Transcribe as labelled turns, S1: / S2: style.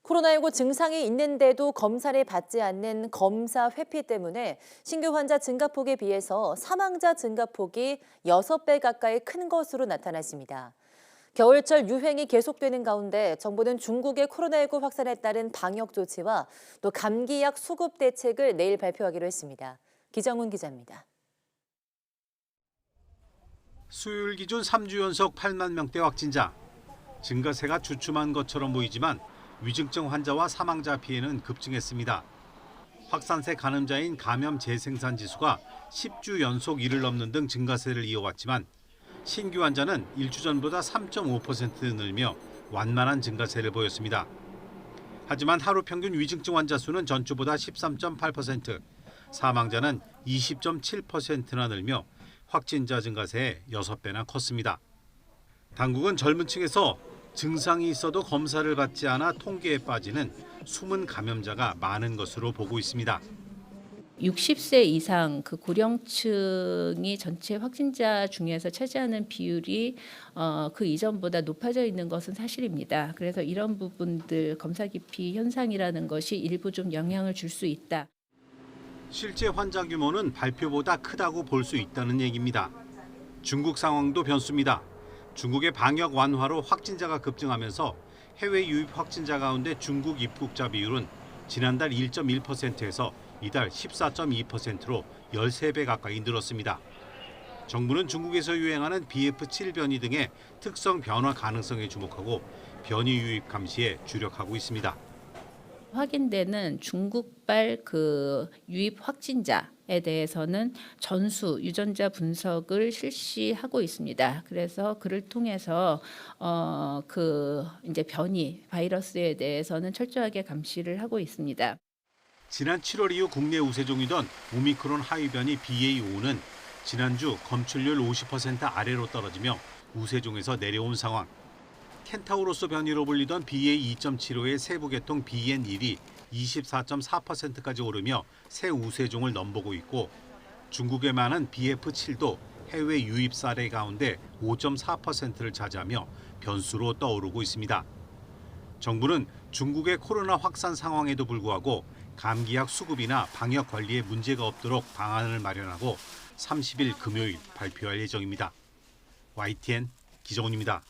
S1: 코로나19 증상이 있는데도 검사를 받지 않는 검사 회피 때문에 신규 환자 증가폭에 비해서 사망자 증가폭이 6배 가까이 큰 것으로 나타났습니다. 겨울철 유행이 계속되는 가운데 정부는 중국의 코로나19 확산에 따른 방역 조치와 또 감기약 수급 대책을 내일 발표하기로 했습니다. 기정훈 기자입니다.
S2: 수요일 기준 3주 연속 8만 명대 확진자. 증가세가 주춤한 것처럼 보이지만 위중증 환자와 사망자 피해는 급증했습니다. 확산세 가늠자인 감염 재생산 지수가 10주 연속 1을 넘는 등 증가세를 이어왔지만 신규 환자는 1주 전보다 3.5% 늘며 완만한 증가세를 보였습니다. 하지만 하루 평균 위중증 환자 수는 전주보다 13.8%, 사망자는 20.7%나 늘며 확진자 증가세의 6배나 컸습니다. 당국은 젊은 층에서 증상이 있어도 검사를 받지 않아 통계에 빠지는 숨은 감염자가 많은 것으로 보고 있습니다.
S3: 60세 이상 그 고령층이 전체 확진자 중에서 차지하는 비율이 그 이전보다 높아져 있는 것은 사실입니다. 그래서 이런 부분들 검사 기피 현상이라는 것이 일부 좀 영향을 줄 수 있다.
S2: 실제 환자 규모는 발표보다 크다고 볼 수 있다는 얘기입니다. 중국 상황도 변수입니다. 중국의 방역 완화로 확진자가 급증하면서 해외 유입 확진자 가운데 중국 입국자 비율은 지난달 1.1%에서 이달 14.2%로 13배 가까이 늘었습니다. 정부는 중국에서 유행하는 BF7 변이 등의 특성 변화 가능성에 주목하고 변이 유입 감시에 주력하고 있습니다.
S3: 확인되는 중국발 그 유입 확진자에 대해서는 전수 유전자 분석을 실시하고 있습니다. 그래서 그를 통해서 그 이제 변이 바이러스에 대해서는 철저하게 감시를 하고 있습니다.
S2: 지난 7월 이후 국내 우세종이던 오미크론 하위 변이 BA5는 지난주 검출률 50% 아래로 떨어지며 우세종에서 내려온 상황. 켄타우로스 변이로 불리던 BA2.75의 세부 계통 BN1이 24.4%까지 오르며 새 우세종을 넘보고 있고 중국에 많은 BF7도 해외 유입 사례 가운데 5.4%를 차지하며 변수로 떠오르고 있습니다. 정부는 중국의 코로나 확산 상황에도 불구하고 감기약 수급이나 방역 관리에 문제가 없도록 방안을 마련하고 30일 금요일 발표할 예정입니다. YTN 기정훈입니다.